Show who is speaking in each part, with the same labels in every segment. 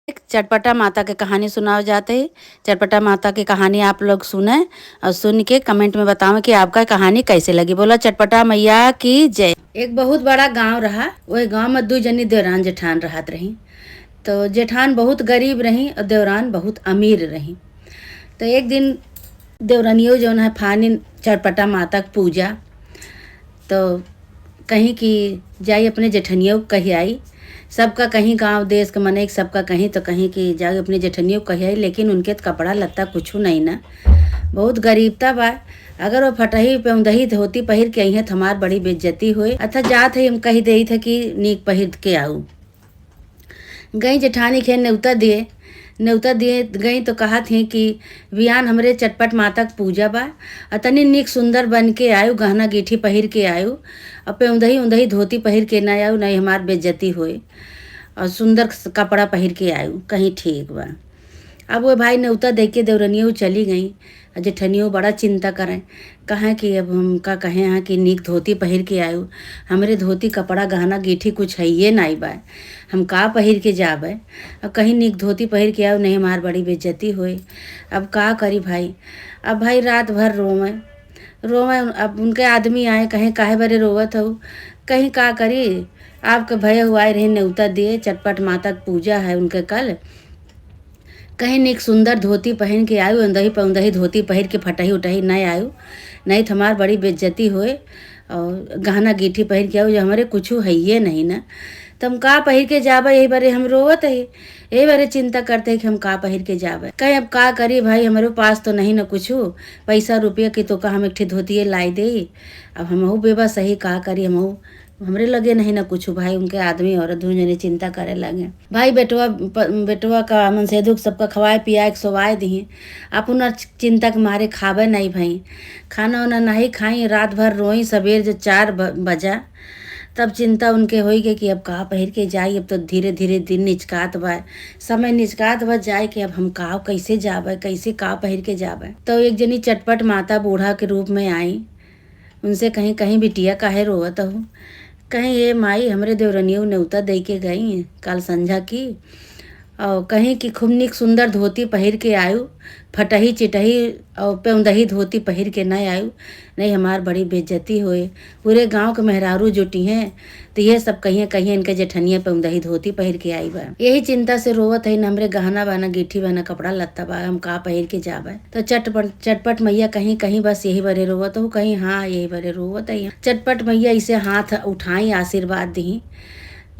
Speaker 1: एक चटपटा माता की कहानी सुनाओ जाते ही। चटपटा माता की कहानी आप लोग सुने और सुन के कमेंट में बताओ कि आपका कहानी कैसे लगी। बोला चटपटा मैया की जय। एक बहुत बड़ा गांव रहा। वही गांव में दो जनी देवरान जेठान रहत रही। तो जेठान बहुत गरीब रही और देवरान बहुत अमीर रही। तो एक दिन देवरानियों जो है फानी चटपटा माता की पूजा। तो कहीं की जाई अपने जेठनियों कही आई। सबका कहीं गांव देश के मने सबका कहीं तो कहीं की जाए अपने जेठनियों कही आई, लेकिन उनके तो कपड़ा लत्ता कुछ नहीं ना, बहुत गरीबता बा। अगर वो फटही पेउंदही धोती पहिर के आई है तो हमार बड़ी बेइज्जती हुई। अथा जात है हम कही दे थे कि नीक पहिर के आऊ। गई जेठानी खे न्योता दिए गई तो कहा थी कि वियान हमरे चटपट माता की पूजा बा, तनी नीक सुंदर बन के आयु, गहना गीठी पहिर के आयु, और पेउंदही उंदही धोती पहिर के ना आयु, नहीं हमार बेइज्जती होए, और सुंदर कपड़ा पहिर के आयु, कहीं ठीक बा। अब वो भाई न्योता दे के देवरनियों चली गई। जेठनियों बड़ा चिंता करें, कहें कि अब हम का कहें हैं कि नीक धोती पहिर के आयु, हमरे धोती कपड़ा गहना गीठी कुछ है ये नहीं बा, हम का पहिर के जाबे। अब कहीं नीक धोती पहिर के आयु, नहीं हमार बड़ी बेइज्जती होई। अब का करी भाई। अब भाई रात भर रोवे रोवे। अब उनके आदमी आए, कहें काहे बरे रोवत हो, कहीं का करी। आपके भैया हुआ रहे न्योता दिए, चटपट माता की पूजा है उनके कल, कहीं नीक सुंदर धोती पहन के आयु, अंदही पौंदही धोती पहिर के फटही उटही नहीं आयु, नहीं तो हमार बड़ी बेइज्जती होए। और गहना गीठी पहिर के आयु, जो हमारे कुछ है ये नहीं ना, तो हम का पहिर के जाबे। यही बारे हम रोवत है, यही बारे चिंता करते हैं कि हम का पहिर के जाबे। कहीं अब का करी भाई, हमारे पास तो नहीं ना कुछ पैसा रुपया की, तो का हम एक ठे धोतिए लाई दे। अब हमहू बेबा सही का करी, हमहू हमरे लगे नहीं ना कुछ भाई। उनके आदमी औरत दोनों जने चिंता करे लगे। भाई बेटवा का मन से दुख सबका खवाए पियाए के सोवाए दी। अपन चिंता के मारे खावे नहीं भाई, खाना वाना नहीं खाई, रात भर रोई। सवेर जो 4 बजा तब चिंता उनके होई गई कि अब का पहिर के जाई। अब तो धीरे धीरे दिन निचकात बा, समय निचकात बा जाए कि अब हम का कैसे जाबे, कैसे का पहिर के जाबे। तो एक जनी चटपट माता बूढ़ा के रूप में आई। उनसे कहीं कहीं बिटिया काहे रोवत हो, कहीं ये माई हमरे देवरनियों न्योता दे के गई कल संझा की, और कहीं कि खूब निक सुंदर धोती पहिर के आयु, फटही चिटही और पेउंदही धोती पहिर के नहीं आयु, नहीं हमार बड़ी बेइज्जती होए। पूरे गांव के मेहरारू जुटी हैं तो ये सब कहिए कहिए इनके जेठनिया पेउंदही धोती पहिर के आई बा। यही चिंता से रोवत है, न हमरे गहना बाना गीठी बाना कपड़ा लत्ता बा, हम का पहिर के जाबे। तो चटपट मैया कहीं कहीं बस यही बरे रोवत हो, कहीं हाँ यही बरे रोवत है। चटपट मैया इसे हाथ उठाई आशीर्वाद दी।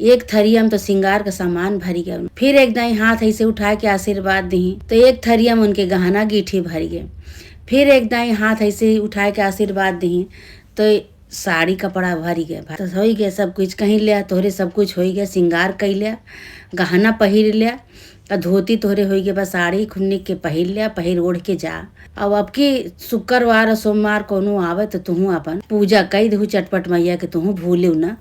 Speaker 1: एक थरिया में तो सिंगार का सामान भरी गया। फिर एक दाई हाथ ऐसे उठा के आशीर्वाद दी तो एक थरिया में उनके गहना गीठी भरी गए। फिर एक दाई हाथ ऐसे उठा के आशीर्वाद दी तो साड़ी कपड़ा भरी गए। तो हो गया सब कुछ, कहीं लिया तोहरे सब कुछ हो गया, सिंगार कई लिया, गहना पहिर लिया, धोती तोहरे हो गए, बस साड़ी खुन्नी के पहिर लिया, पहिर ओढ़ के जा। अब की शुक्रवार सोमवार कोनो आवे तो तुहू अपन पूजा कई दहू चटपट मैया के, तुहू भूलू ना,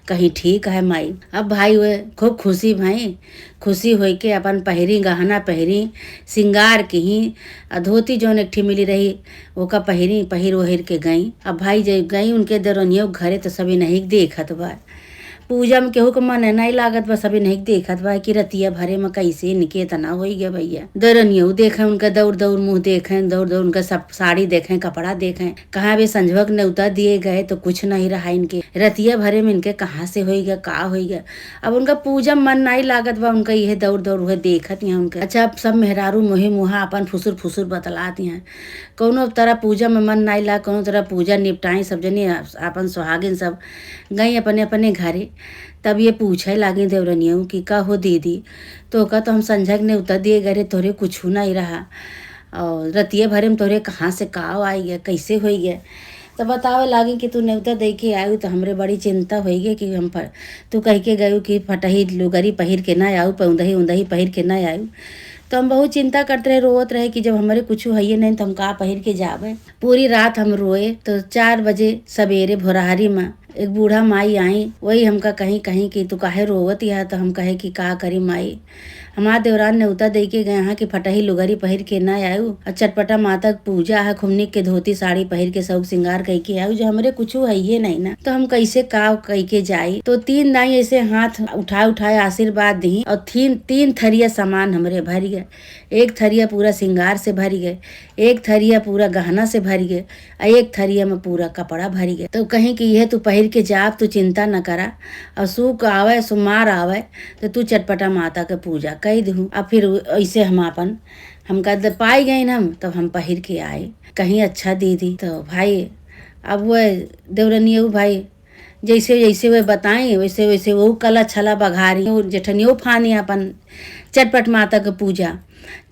Speaker 1: कहीं ठीक है माई। अब भाई वे खूब खुशी भाई, खुशी हो के अपन पहिरी, गहना पहिरी, सिंगार की ही धोती जौन एक ठी मिली रही ओका पहिरी, पहिर ओहिर के गई। अब भाई जब गई उनके दरनियो घरे तो सभी नहीं देखत बा। पूजा में केहू के मन नहीं लागत बस, अभी नहीं देखत बा कि रतिया भरे में कैसे इनके तना हो गया भैया। दरनियो देखे उनका दौड़ दौड़ मुंह देखे, दौड़ दौड़ उनका सब साड़ी देखे, कपड़ा देखे, कहाँ भी संजवक न्योता दिए गए तो कुछ नहीं रहा इनके। रतिया भरे में इनके कहाँ से हो गया, का हो गया। अब उनका पूजा में मन नहीं लागत बा, उनका यह दौड़ दौड़ हुए देखत यहाँ उनके। अच्छा अब सब मेहरारू मुहे मुहा अपन फुसुर फुसुर बतलाती हैं। कौनो तरह पूजा में मन नहीं लाग, कौनो तरह पूजा निपटाई, सब जनी अपन सुहागिन सब गई अपने अपने घरे। तब ये पूछे लागी देवरनियों कि का हो दीदी, तो का तो हम संझक ने उतर दिए गए, तोरे कुछ नहीं रहा, और रतिये भरे में तोरे कहाँ से का आई गया, कैसे हो गया। तो बतावे लागी कि तू न्योता दे के आयु, तो हमरे बड़ी चिंता हो गई कि हम तू कह के गयू कि फटही लुगरी पहिर के ना आयु, पौंदही उंदही पहिर के ना आयु। तो हम बहुत चिंता करते रहे, रोवत रहे कि जब हमारे कुछ है नहीं तो हम का पहिर के जाबे। पूरी रात हम रोए। तो 4 बजे सवेरे भोरहारी में एक बूढ़ा माई आई, वही हमका कहीं कहीं कि तू काहे रोवत है, तो हम कहे कि का करी माई, हमार देवरान न्योता दे के गए हैं कि फटही लुगरी पहिर के ना आयु और चटपटा माता पूजा है, खुमनी के धोती साड़ी पहिर के सब श्रृंगार कह के आयु, जो हमरे कुछ है ये नहीं ना, तो हम कैसे काव कह के जाई। तो तीन दाई ऐसे हाथ उठाए उठाए आशीर्वाद दी और तीन थरिया सामान हमरे भर गए। एक थरिया पूरा श्रृंगार से भर गए, एक थरिया पूरा गहना से भर गए और एक थरिया में पूरा कपड़ा भर गए। तो कहीं कि यह तू पहिर के जाब, तू चिंता न करा, और सुख आवे सुमार आवे तो तू चटपटा माता के पूजा कह दू। अब फिर ऐसे हम अपन हमका पाई गई हम, तब हम पहिर के आए कहीं अच्छा दीदी। तो भाई अब वह देवरनियो भाई जैसे जैसे वे बताएं वैसे वैसे वो कला छला बघारी जेठनियो फानी अपन चटपट माता के पूजा,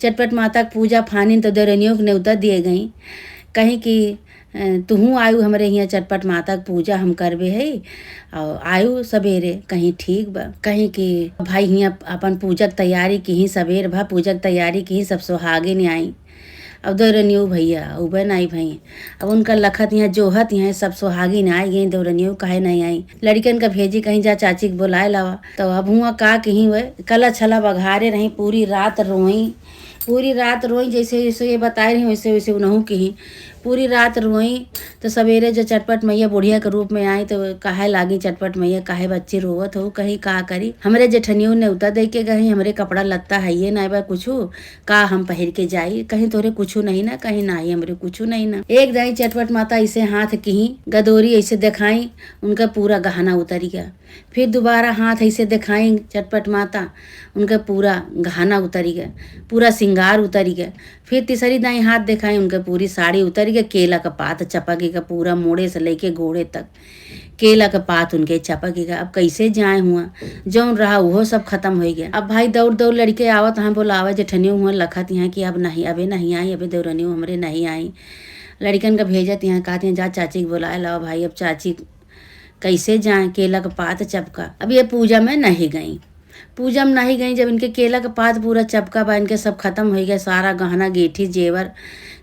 Speaker 1: चटपट माता के पूजा फानी तो देवरनियों के न्योता दिए गई कहीं कि तुहू आयु हमरे यहाँ चटपट माता के पूजा हम करबे है और आयु सवेरे कहीं ठीक बा, कहीं कि भाई यहाँ अपन पूजा के तैयारी की ही सवेर भा पूजा के तैयारी की ही सब सुहागे नहीं आई। अब देवरनियो भैया उबे नहीं भाई, अब उनका लखत यहाँ जोहत यहाँ सब सुहागी नहीं आई गई, देवरनियो काहे नहीं आई, लड़कन का भेजी कहीं जा चाची के बुलाए लावा। तो अब हुआ का कहीं वह कला छला बघारे रही, पूरी रात रोई जैसे जैसे ये बताए रही वैसे वैसे उनहू की पूरी रात रोई। तो सवेरे जो चटपट मैया बुढ़िया के रूप में आई तो काहे लागी चटपट मैया काहे बच्ची रोवत हो, कहीं का करी, हमरे जेठनियों ने उतर दे के गई, हमरे कपड़ा लत्ता है ये ना बा कुछ का हम पहिर के जाई, कहीं तोरे कुछ नहीं ना, कहीं ना ही हमरे कुछ नहीं ना। एक दाई चटपट माता ऐसे हाथ की गदोरी ऐसे दिखाई, उनका पूरा गहना उतर गया। फिर दोबारा हाथ ऐसे दिखाई चटपट माता, उनका पूरा गहना उतर गया, पूरा श्रृंगार उतर गया। फिर तीसरी दाई हाथ दिखाई, उनका पूरी साड़ी उतर गया, केला का पात चपक गया, पूरा मोड़े से लेके घोड़े तक केला का पात उनके चपक गया। अब कैसे जाए हुआ, जौन रहा वो सब खत्म हो गया। अब भाई दौड़ दौड़ लड़के आवत यहाँ बोलावा, जेठनियों हुआ लखत यहाँ कि अब नहीं अबे नहीं आई, अबे देवरनियों हमरे नहीं आई, लड़कन का भेजत यहाँ कहते हैं जा चाची के बुलाए लाओ। भाई अब चाची कैसे जाए, केला का पात चपका। अब ये पूजा में नहीं गई, पूजा में नहीं गई, जब इनके केला का पात पूरा चपका बा, इनके सब खत्म हो गया, सारा गहना गेठी जेवर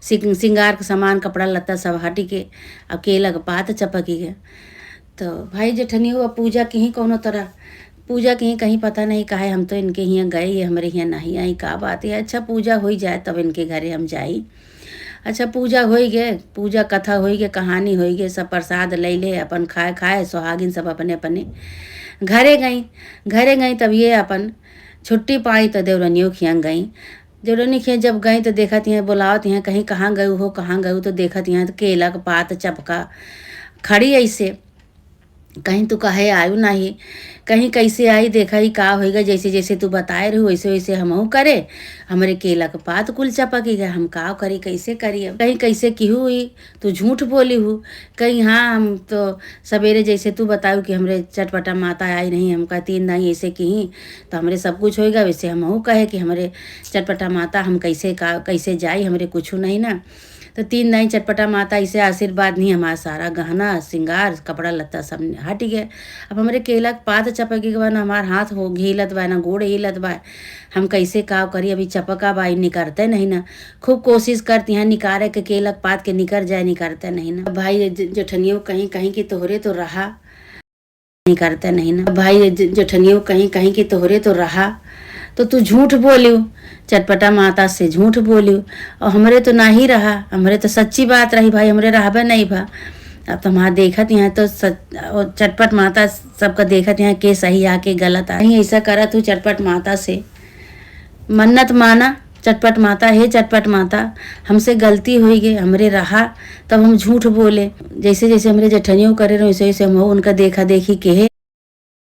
Speaker 1: श्रृंगार का सामान कपड़ा लत्ता सब हट के अब केला का पात चपक गया। तो भाई जेठनी हुआ पूजा की ही कोनो तरह पूजा की कहीं पता नहीं काहे हम तो इनके यहाँ गए, ये हमारे यहाँ नहीं आई, का बात है। अच्छा पूजा हो जाए तब इनके घरे हम जाई। अच्छा पूजा हो गए, पूजा कथा हो गए, कहानी हो गई, सब प्रसाद ले ले अपन खाए सुहागिन सब अपने अपने घरे गई। तब ये अपन छुट्टी पाई तो देवरनियों खियाँ गई। देवरनी खियाँ जब गई तो देखत यहाँ बुलावत यहाँ कहीं कहाँ गए तो देखत यहाँ तो केला का पात चपका खड़ी ऐसे, कहीं तो कहे आयु नहीं, कहीं कैसे आई देखा ही का होएगा, जैसे जैसे तू बताए रही वैसे वैसे हमहू करे, हमारे केला का पात कुल चपकी गया, हम का करी कैसे करी। अब कहीं कैसे की हुई तू झूठ बोली हूँ, कहीं हाँ हम तो सवेरे जैसे तू बताऊ कि हमरे चटपटा माता आई नहीं, हमका तीन दाई ऐसे की ही तो हमरे सब कुछ होएगा, वैसे हमहू कहे कि हमारे चटपटा माता हम कैसे जाई, हमरे कुछ नहीं ना। तो तीन दाई चटपटा माता ऐसे आशीर्वाद नहीं, हमारा सारा गहना श्रृंगार कपड़ा लत्ता सब हट गया। अब हमारे केला के पात चपके के बाद हमार हाथ हो हिलत बा ना गोड़ हिलत बा, हम कैसे काव करी। अभी चपका बा निकलते नहीं ना, खूब कोशिश करती हैं निकारे के केला के पात के निकर जाए, निकलते नहीं ना। भाई जेठनियों कहीं कहीं की तोहरे तो रहा, निकलते नहीं ना। भाई जेठनियों कहीं कहीं की तोहरे तो रहा, तो तू झूठ बोलियो, चटपटा माता से झूठ बोलियो, और हमरे तो ना ही रहा, हमरे तो सच्ची बात रही भाई, हमरे रहबे नहीं भा। अब तो हमारा देखत यहाँ तो चटपट माता सबका देखत यहाँ के सही आके गलत आ, ऐसा करा तू चटपट माता से मन्नत माना, चटपट माता हे चटपट माता हमसे गलती हो गई, हमरे रहा तब हम झूठ बोले, जैसे जैसे हमरे जेठनियों करे रहे वैसे वैसे हम उनका देखा देखी के